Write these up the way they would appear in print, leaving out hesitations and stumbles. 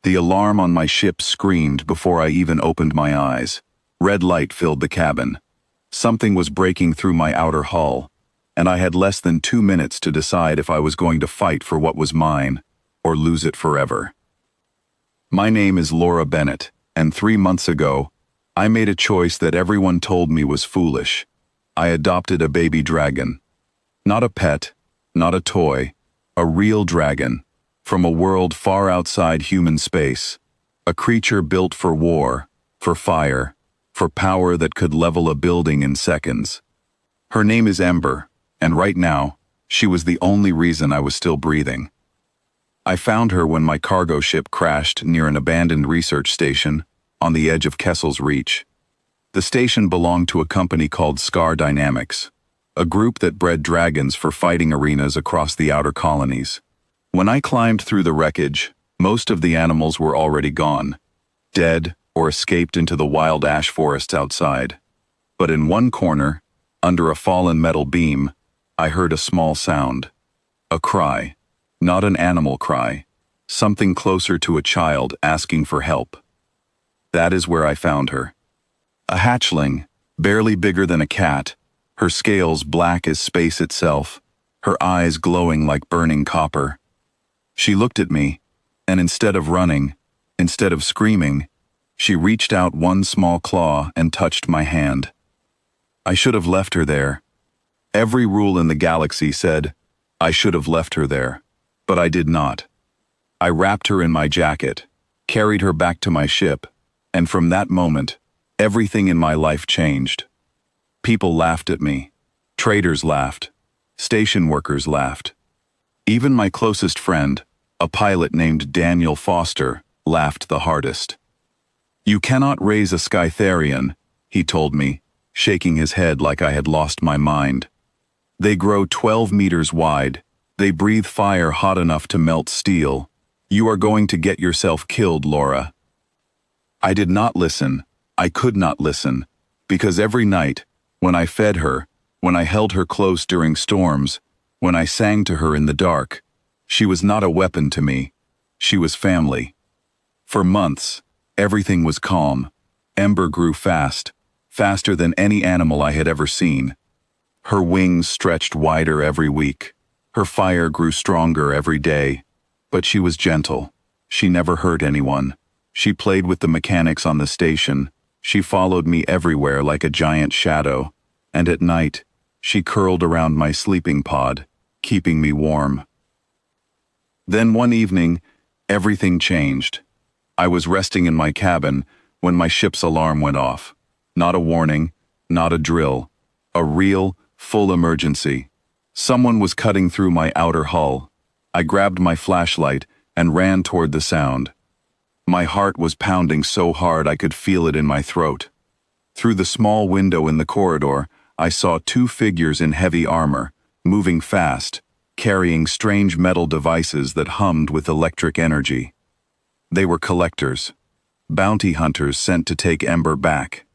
The alarm on my ship screamed before I even opened my eyes. Red light filled the cabin. Something was breaking through my outer hull, and I had less than 2 minutes to decide if I was going to fight for what was mine or lose it forever. My name is Laura Bennett, and 3 months ago, I made a choice that everyone told me was foolish. I adopted a baby dragon. Not a pet, not a toy, a real dragon, from a world far outside human space, a creature built for war, for fire, for power that could level a building in seconds. Her name is Ember, and right now, she was the only reason I was still breathing. I found her when my cargo ship crashed near an abandoned research station on the edge of Kessel's Reach. The station belonged to a company called Scar Dynamics, a group that bred dragons for fighting arenas across the outer colonies. When I climbed through the wreckage, most of the animals were already gone, dead or escaped into the wild ash forests outside. But in one corner, under a fallen metal beam, I heard a small sound. A cry. Not an animal cry. Something closer to a child asking for help. That is where I found her. A hatchling, barely bigger than a cat, her scales black as space itself, her eyes glowing like burning copper. She looked at me, and instead of running, instead of screaming, she reached out one small claw and touched my hand. I should have left her there. Every rule in the galaxy said I should have left her there, but I did not. I wrapped her in my jacket, carried her back to my ship, and from that moment, everything in my life changed. People laughed at me. Traders laughed. Station workers laughed. Even my closest friend, a pilot named Daniel Foster, laughed the hardest. "You cannot raise a Scytherian," he told me, shaking his head like I had lost my mind. "They grow 12 meters wide. They breathe fire hot enough to melt steel. You are going to get yourself killed, Laura." I did not listen. I could not listen, because every night, when I fed her, when I held her close during storms, when I sang to her in the dark, she was not a weapon to me. She was family. For months, everything was calm. Ember grew fast, faster than any animal I had ever seen. Her wings stretched wider every week. Her fire grew stronger every day. But she was gentle. She never hurt anyone. She played with the mechanics on the station. She followed me everywhere like a giant shadow. And at night, she curled around my sleeping pod, keeping me warm. Then one evening, everything changed. I was resting in my cabin when my ship's alarm went off. Not a warning, not a drill. A real, full emergency. Someone was cutting through my outer hull. I grabbed my flashlight and ran toward the sound. My heart was pounding so hard I could feel it in my throat. Through the small window in the corridor, I saw 2 figures in heavy armor, moving fast, carrying strange metal devices that hummed with electric energy. They were collectors, bounty hunters sent to take Ember back.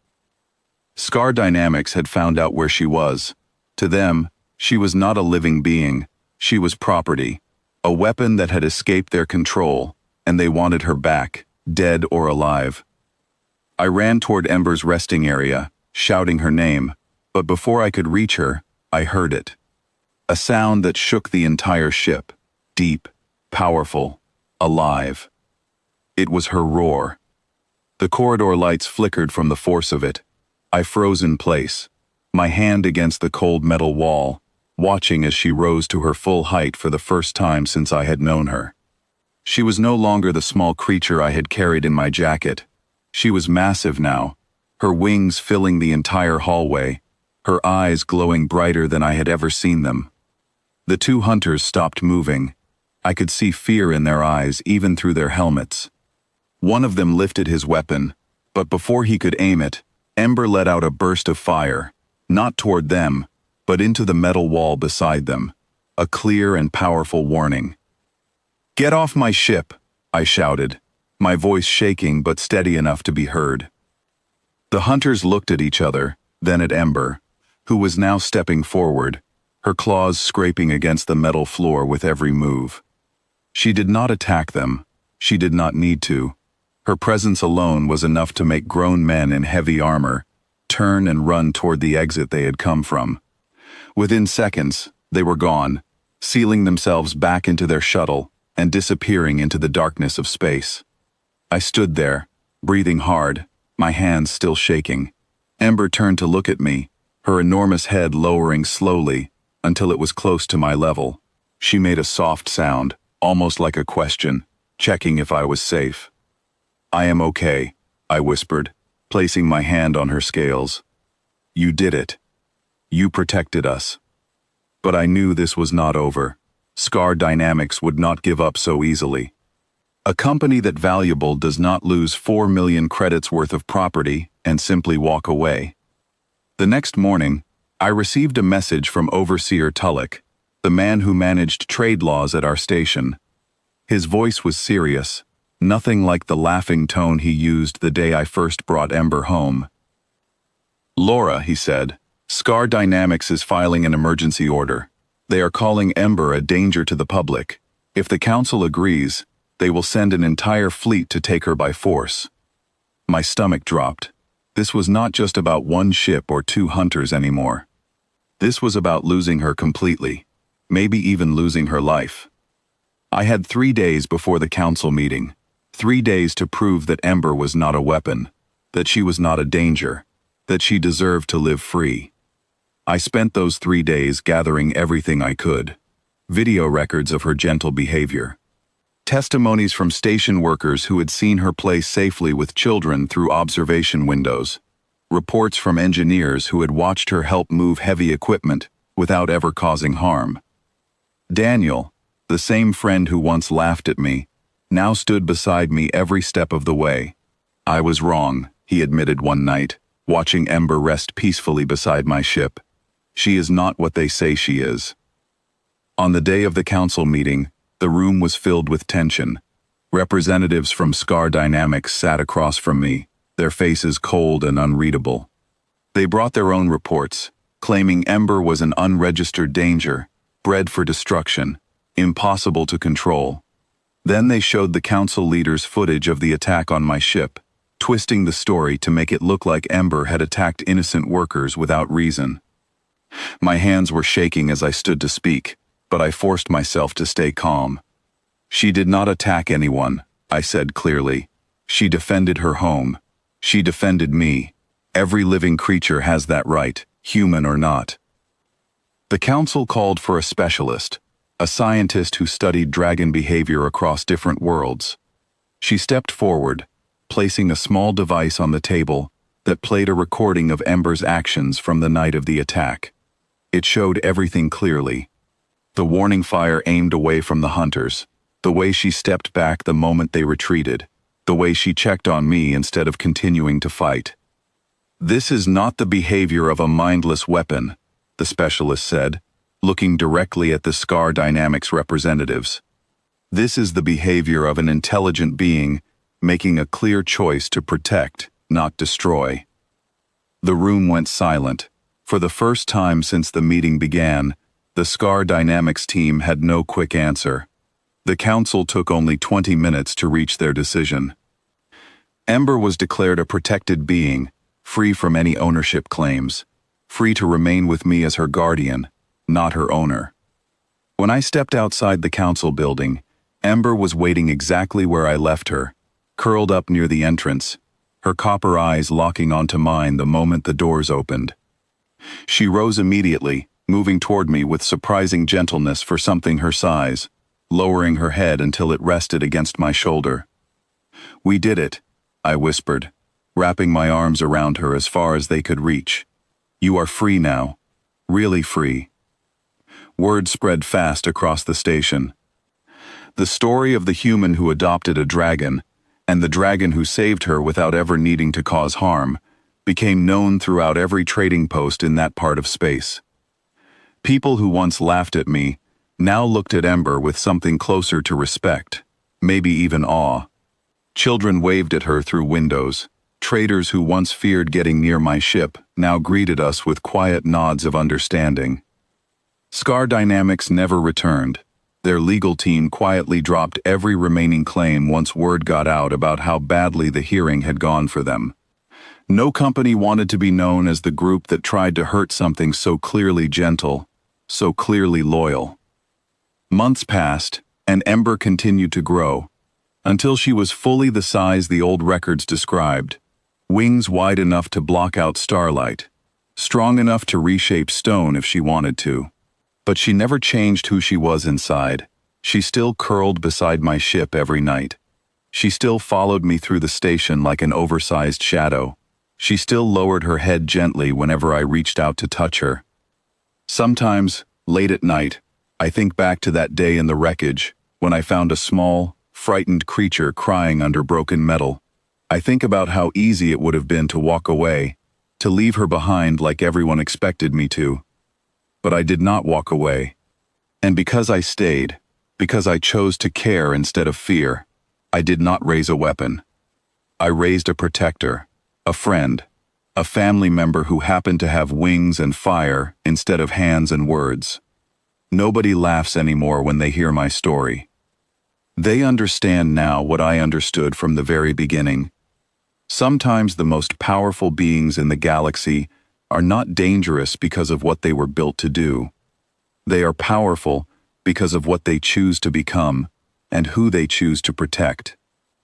Scar Dynamics had found out where she was. To them, she was not a living being. She was property, a weapon that had escaped their control, and they wanted her back, dead or alive. I ran toward Ember's resting area, shouting her name, but before I could reach her, I heard it. A sound that shook the entire ship, deep, powerful, alive. It was her roar. The corridor lights flickered from the force of it. I froze in place, my hand against the cold metal wall, watching as she rose to her full height for the first time since I had known her. She was no longer the small creature I had carried in my jacket. She was massive now, her wings filling the entire hallway, her eyes glowing brighter than I had ever seen them. The 2 hunters stopped moving. I could see fear in their eyes even through their helmets. One of them lifted his weapon, but before he could aim it, Ember let out a burst of fire, not toward them, but into the metal wall beside them, a clear and powerful warning. "Get off my ship," I shouted, my voice shaking but steady enough to be heard. The hunters looked at each other, then at Ember, who was now stepping forward, her claws scraping against the metal floor with every move. She did not attack them. She did not need to. Her presence alone was enough to make grown men in heavy armor turn and run toward the exit they had come from. Within seconds, they were gone, sealing themselves back into their shuttle and disappearing into the darkness of space. I stood there, breathing hard, my hands still shaking. Ember turned to look at me, her enormous head lowering slowly until it was close to my level. She made a soft sound, almost like a question, checking if I was safe. "I am okay," I whispered, placing my hand on her scales. "You did it. You protected us." But I knew this was not over. Scar Dynamics would not give up so easily. A company that valuable does not lose 4 million credits worth of property and simply walk away. The next morning, I received a message from Overseer Tulloch, the man who managed trade laws at our station. His voice was serious, nothing like the laughing tone he used the day I first brought Ember home. "Laura," he said, "Scar Dynamics is filing an emergency order. They are calling Ember a danger to the public. If the council agrees, they will send an entire fleet to take her by force." My stomach dropped. This was not just about one ship or 2 hunters anymore. This was about losing her completely, maybe even losing her life. I had 3 days before the council meeting, 3 days to prove that Ember was not a weapon, that she was not a danger, that she deserved to live free. I spent those 3 days gathering everything I could. Video records of her gentle behavior. Testimonies from station workers who had seen her play safely with children through observation windows. Reports from engineers who had watched her help move heavy equipment without ever causing harm. Daniel, the same friend who once laughed at me, now stood beside me every step of the way. "I was wrong," he admitted one night, watching Ember rest peacefully beside my ship. "She is not what they say she is." On the day of the council meeting, the room was filled with tension. Representatives from Scar Dynamics sat across from me, their faces cold and unreadable. They brought their own reports, claiming Ember was an unregistered danger, bred for destruction, impossible to control. Then they showed the council leaders footage of the attack on my ship, twisting the story to make it look like Ember had attacked innocent workers without reason. My hands were shaking as I stood to speak, but I forced myself to stay calm. "She did not attack anyone," I said clearly. "She defended her home. She defended me. Every living creature has that right, human or not." The council called for a specialist, a scientist who studied dragon behavior across different worlds. She stepped forward, placing a small device on the table that played a recording of Ember's actions from the night of the attack. It showed everything clearly. The warning fire aimed away from the hunters, the way she stepped back the moment they retreated, the way she checked on me instead of continuing to fight. "This is not the behavior of a mindless weapon," the specialist said, looking directly at the Scar Dynamics representatives. "This is the behavior of an intelligent being making a clear choice to protect, not destroy." The room went silent. For the first time since the meeting began, the Scar Dynamics team had no quick answer. The council took only 20 minutes to reach their decision. Ember was declared a protected being, free from any ownership claims, free to remain with me as her guardian, not her owner. When I stepped outside the council building, Ember was waiting exactly where I left her, curled up near the entrance, her copper eyes locking onto mine the moment the doors opened. She rose immediately, moving toward me with surprising gentleness for something her size, lowering her head until it rested against my shoulder. "We did it," I whispered, wrapping my arms around her as far as they could reach. "You are free now. Really free." Word spread fast across the station. The story of the human who adopted a dragon, and the dragon who saved her without ever needing to cause harm, became known throughout every trading post in that part of space. People who once laughed at me now looked at Ember with something closer to respect, maybe even awe. Children waved at her through windows. Traders who once feared getting near my ship now greeted us with quiet nods of understanding. Scar Dynamics never returned. Their legal team quietly dropped every remaining claim once word got out about how badly the hearing had gone for them. No company wanted to be known as the group that tried to hurt something so clearly gentle, so clearly loyal. Months passed, and Ember continued to grow, until she was fully the size the old records described. Wings wide enough to block out starlight, strong enough to reshape stone if she wanted to. But she never changed who she was inside. She still curled beside my ship every night. She still followed me through the station like an oversized shadow. She still lowered her head gently whenever I reached out to touch her. Sometimes, late at night, I think back to that day in the wreckage when I found a small, frightened creature crying under broken metal. I think about how easy it would have been to walk away, to leave her behind like everyone expected me to. But I did not walk away. And because I stayed, because I chose to care instead of fear, I did not raise a weapon. I raised a protector, a friend, a family member who happened to have wings and fire instead of hands and words. Nobody laughs anymore when they hear my story. They understand now what I understood from the very beginning. Sometimes the most powerful beings in the galaxy are not dangerous because of what they were built to do. They are powerful because of what they choose to become and who they choose to protect.